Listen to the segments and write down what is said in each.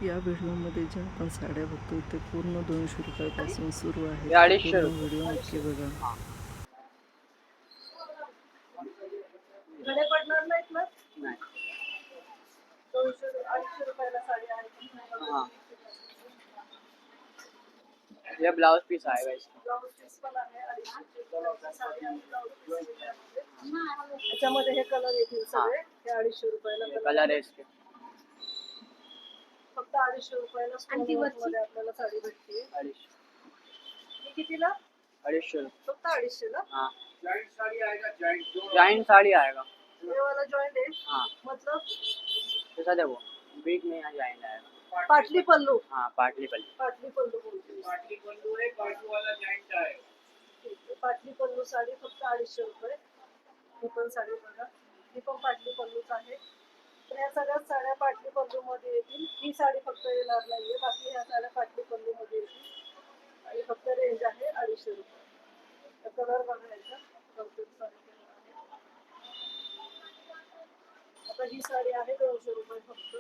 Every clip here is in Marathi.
या व्हिडिओमध्ये ज्या आपण साड्या बघतोय ते पूर्ण 200 रुपयापासून सुरू आहेत. हे 250 पूर्ण रुपये. व्हिडिओ नक्की बघा. घडे पडणार नाहीत ना? नाही. 200-250 रुपयाला साडी आहे. हाँ, ये ब्लाउज पीस आएगा इसका. ब्लाउज पीस पण आहे 250 साडी आणि ब्लाउज पीस त्याच्यामध्ये हे कलर येतील सगळे. हे 250 रुपयाला कलर है इसके. फक्त 250 रुपयाला स्टोन मध्ये आपल्याला साडी भेटते. 250. ही कितीला? 250 रुपये. फक्त 250 ला. हाँ. जॉइंट साड़ी आएगा. जॉइंट साड़ी आएगा. हे वाला जॉइंट आहे. हाँ. मतलब कैसा देखो बीच में यहाँ जॉइंट आएगा. पाटली पल्लू. हाँ, पाटली पल्ली. पाटली पल्लू बोलते. पाटली पल्लू है, बाजू वाला जॉइंट आएगा. पाटली पल्लू साडी फक्त 250 रुपये. ही पण साडी बघा, ही पण पाटली पल्लूच आहे. तर ह्या सगळ्या साड्या पाटली पल्लू मध्ये येतील. ही साडी फक्त येणार नाहीये, बाकी ह्या साड्या पाटली पल्लू मध्ये येतील आणि फक्त रेंज आहे 250 रुपये. कलर बघायचा कम्प्लीट साडी आहे. आता ही साडी आहे 200 रुपये फक्त.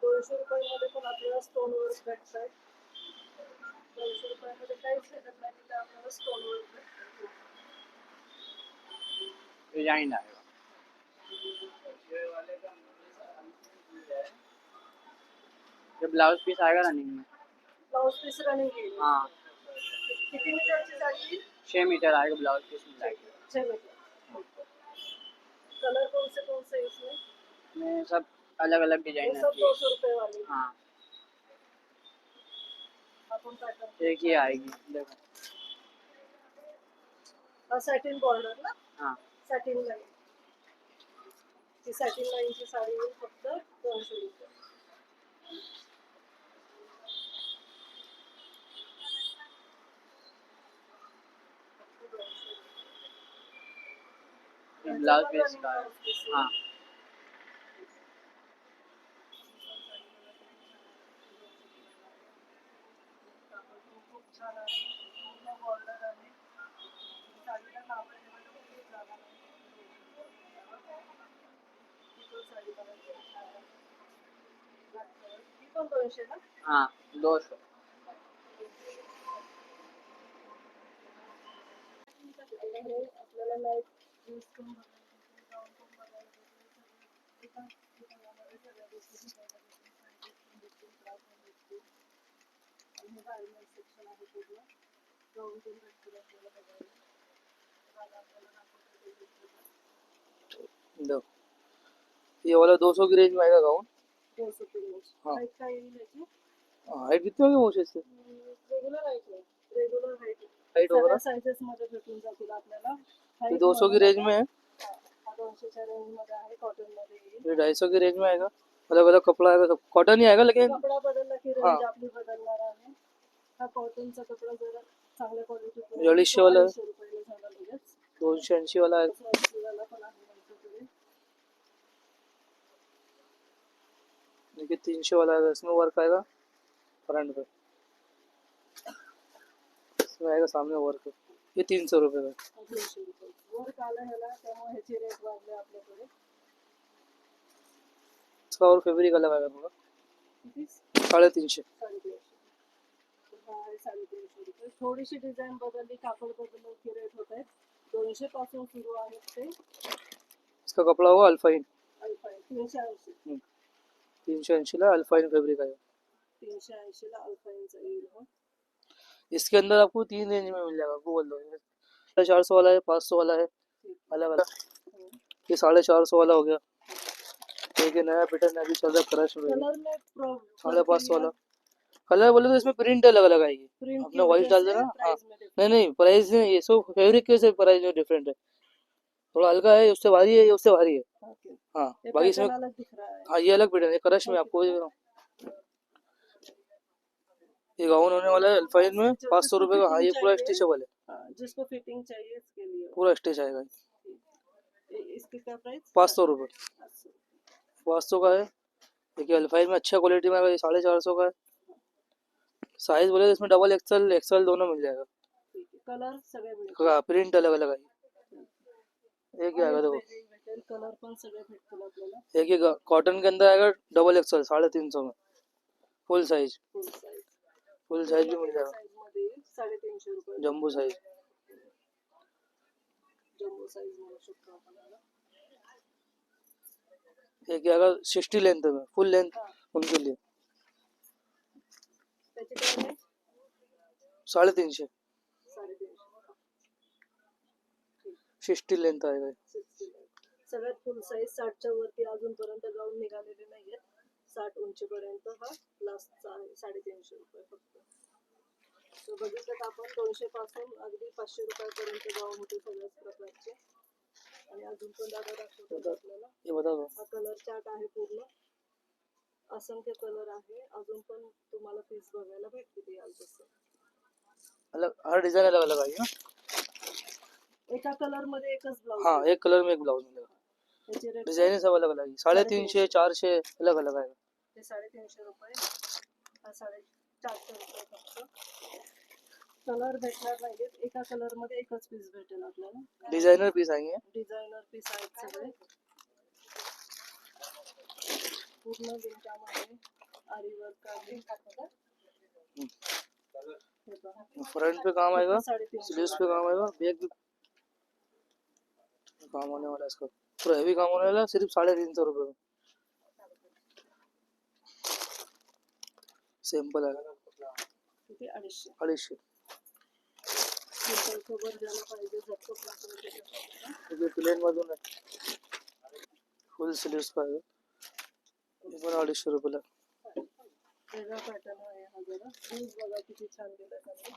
200 रुपयामध्ये पण आपल्याला स्टोन वर्क भेटत आहे. 200 रुपयामध्ये काहीच भेटत नाही, तिथे आपल्याला स्टोन वर्क भेटत. डिजाइन आएगा. ये ब्लाउज पीस आएगा रनिंग में. ब्लाउज पीस रनिंग येईल. हाँ, किती मीटरची साडी? 6 मीटर आएगा ब्लाउज पीस में जाएगा. 6 मीटर. कलर कौन से इसमें? में सब अलग अलग ये डिजाइन सब आती है. 200 रुपए वाली. हाँ, आपण पैटर्न एक ही आएगी देखो. सॅटिन बॉर्डर ना? हाँ, सॅटिन लाईन. ती सॅटिन लाईनची साडी येईल फक्त 200 रुपये. ये ब्लाउज पीस का है. हाँ, खूप छान आहे. पूर्ण बॉर्डर आहे. साडीला नाव खूप जागा नाही. ही पण साडी बघायची छान आहे. Black colour. ही पण 200 ना? हाँ 200. आपल्याला लाईट यूज करून बघायचं, जाऊन पण बघायचं. एका ठिकाणामध्ये सगळ्या गोष्टी शिकायला भेटतील, त्रास नाही भेटतील. आणि हे गार्मेंट सेक्शन आहे पूर्ण. जाऊन पण भेटतील आपल्याला बघायला. मला आपल्याला दाखवतो. दो ये वाला 200 की रेंज में आएगा गाउन. 200 की रेंज. हाँ. हाईट काय येईल याची? हाइट कितनी होगी मोशे से? रेग्युलर हाईट आहे. Regular height. हाइट होगा सगळ्या ना. साइजेस मध्ये भेटून जातील आपल्याला. ये Height 200 की मध्ये रेंज में है. हा 200 च्या रेंज मध्ये आहे. कॉटन मध्ये येईल. ये 250 की रेंज में आएगा. अलग अलग कपड़ा आएगा, सब कॉटन ही आएगा लेकिन. कपडा बदलला की रेंज हाँ. आपली बदलणार आहे. हा कॉटनचा कपडा जरा चांगल्या क्वालिटीचा 250 वाला है. 250 रुपयाला झाला लगेच. 280 वाला है. 280 वाला पण आहे आमच्याकडे. देखिए 300 वाला आएगा, इसमें वर्क आएगा फ्रंट पे. इसमें आएगा सामने वर्क. ये 300 रुपये का. 300 रुपये. वर्क आलं ह्याला, त्यामुळे ह्याचे रेट वाढले आपल्याकडे. इसका और फैब्रिक अलग आएगा थोड़ा. किती? 350. 350. हा आहे 350 रुपये. थोडीशी डिझाईन बदलली, कापड बदललं की रेट होत आहेत. 200 पासून सुरू आहेत ते. इसका कपड़ा होगा अल्फाइन. अल्फाईन 380. 380 ला अल्फाइन फैब्रिक आएगा. 380 ला अल्फाईनचा येईल. हो. इसके अंदर आपको 3 रेंज में मिल जाएगा. आपको बोल दो 450 वाला है, 500 वाला है, अलग अलग. ये 450 वाला हो गया. एक नया पैटर्न अभी चल रहा है क्रश में. कलर में 550 वाला. कलर बोले तो इसमें प्रिंट अलग अलग आएगी. प्रिंट अपना वॉइस डाल देना. हाँ. नहीं प्राइस नहीं, ये सब फैब्रिक के से प्राइस में डिफरेंट है. थोड़ा हल्का है, उससे भारी है, ये उससे भारी है. हाँ बाकी इसमें. अलग दिख रहा है. हाँ ये अलग पैटर्न है. क्रश में आपको ये गाउन होने वाला है अल्फाइन में 500 रुपए का. हाँ ये पूरा स्ट्रेचेबल है. हाँ, जिसको फिटिंग चाहिए इसके लिए. पूरा स्टिच आएगा. इसकी क्या प्राइस? 500 रुपये. 500 का है. देखिए अल्फाइन में अच्छा क्वालिटी में आएगा. ये 450 का है. साइज बोले तो इसमें डबल एक्सएल एक्सएल दोनों मिल जाएगा. कलर सगळे भेटतील. हाँ प्रिंट अलग अलग आएगी. एक ही आएगा देखो. कलर पण सगळे भेटतील आपल्याला. एक ही कॉटन के अंदर आएगा डबल एक्सएल 350 में. फुल साइज फुल साईज भी मिल जाएगा। साईज मध्ये येईल 350 रुपये. जम्बो साइज जम्बो साईज मिळू शकतो आपल्याला. एक अगर 60 लेंथ में फुल लेंथ हा, उनके लिए त्याची काय आहे? 350 350. 60 लेंथ आएगा। 60. सगळ्यात फुल साईज 60च्या वरती अजूनपर्यंत गाऊन निघालेले नाहीयेत. 60 उंचीपर्यंत हा लास्टचा आहे 350 रुपये फक्त. तर बघितलं तर आपण 200 पासून अगदी 500 रुपयापर्यंत गाऊन होते सगळ्याच प्रकारचे. आणि अजून पण दादा दाखवतात आपल्याला. ये बता दो हा कलर चार्ट आहे पूर्ण. असंख्य कलर आहे. अजून पण तुम्हाला पीस बघायला भेटतील याल तसं. अलग हर डिजाइन अलग अलग आएगी ना। एका कलर मध्ये एकच ब्लाउज. हाँ एक कलर में एक ब्लाउज मिलेगा। त्याचे रेट डिजाइन सब अलग अलग आएगी 350 400 अलग अलग आएगा। ते 350 रुपये. हा 450 रुपये फक्त. कलर भेटणार नाहीत. एका कलर मध्ये एकच पीस भेटेल आपल्याला. डिजाइनर पीस आएंगे। डिझायनर पीस आहेत सगळे. पूर्ण विणकाम आहे. आरी वर्क आहे. हे पहा. फ्रंट पे काम आएगा, 350 स्लीव्स पे काम आएगा, बैक भी काम होने वाला है इसका। पूरा हेवी काम होने वाला है, सिर्फ 350 रुपए में। सिंपल है किती 250. 250। सिंपल कवर ज्याला पाहिजे झटपट वापरू शकतो. ये प्लेन मधून है, फुल स्लीव्स का है, ये पण 250 रुपयाला। वेगळा पॅटर्न आहे हा जरा. शूज बघा किती छान दिला त्यांनी.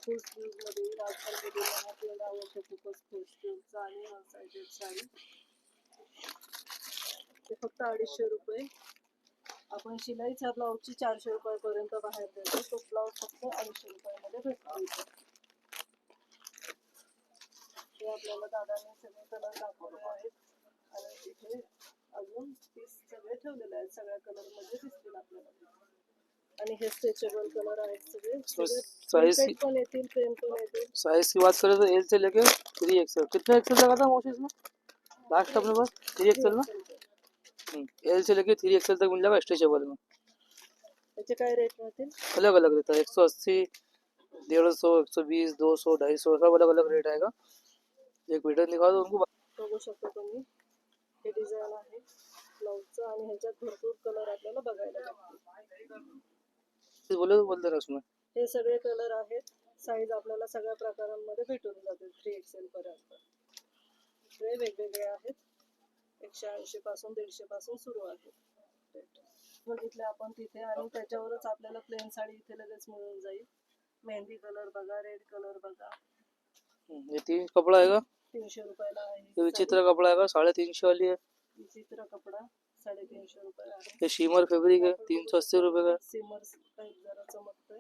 फुल स्लीव्ह मध्ये आजकाल मुलींना आपल्याला आवडतं खूपच फुल स्लीव्हचा आणि वन साइडेड साडी. ते फक्त 250 रुपये. आपण शिलाईच्या ब्लाऊजची 400 रुपयापर्यंत बाहेर देतो. तो ब्लाऊज फक्त 250 रुपयामध्ये भेटतो इथे. हे आपल्याला दादाने सगळे कलर दाखवले आहेत आणि इथे अजून पीस सगळे ठेवलेले आहेत. सगळ्या कलर मध्ये दिसतील आपल्याला. आणि हे स्ट्रेचेबल कलर आहेत सगळे. साइज प्रिंटेड पण येतील, प्लेन पण येतील. साइज की बात करें तो एल से लेके 3XL। कितना एक्सेल लगा था मोशी इसमें लास्ट अपने पास? 3XL ना। एल से लेके 3XL तक मिल जाएगा स्ट्रेचेबल में। त्याचे काय रेट राहतील? अलग अलग रहता है, 180, 150, 120, 200, 250 सब अलग अलग रेट आएगा। एक मीटर दिखा दो उनको। बघू शकता तुम्ही. हे डिझाइन आहे ब्लाऊजचं आणि ह्याच्यात भरपूर कलर आपल्याला बघायला भेटतील. बोले तो बोल देना उसमें। हे सगळे कलर आहेत. साईज आपल्याला सगळ्या प्रकारांमध्ये भेटून जातील 3XL पर्यंत. हे वेगवेगळे आहेत. 180 पासून 150 पासून सुरू आहेत. बघितले आपण तिथे आणि त्याच्यावरच आपल्याला प्लेन साडी इथे लगेच मिळून जाईल. मेहंदी कलर बघा, रेड कलर बघा. ये 3 कपड़ा आएगा, 300 रुपयाला आहे. ये विचित्र कपड़ा आएगा 350 वाली है। विचित्र कपडा 350 रुपये आहे. ये शिमर फैब्रिक है 380 रुपए का। सिमर टाइप जरा चमकतोय.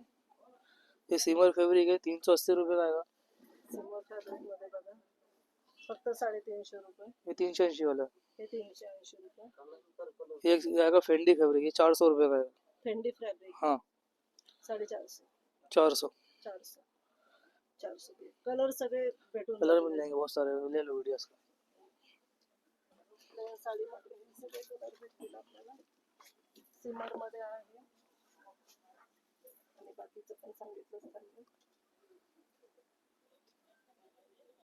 ये सिमर फैब्रिक है 380 रुपए का आएगा। सिमर फॅब्रिक मध्ये बघा फक्त 350 रुपये. ये 380 वाला है। हे 380 रुपये. ये एक आएगा फेंडी फैब्रिक, ये 400 रुपए का है। फेंडी फॅब्रिक हाँ 450. 400 400 कलर सगळे भेटून कलर मिल जाएंगे बहुत सारे, ले लो वीडियोस का। जातील. साडीमध्ये हे सगळे कलर भेटतील आपल्याला. सिमर मध्ये आहे आणि बाकीचं पण सांगितलं त्यांनी.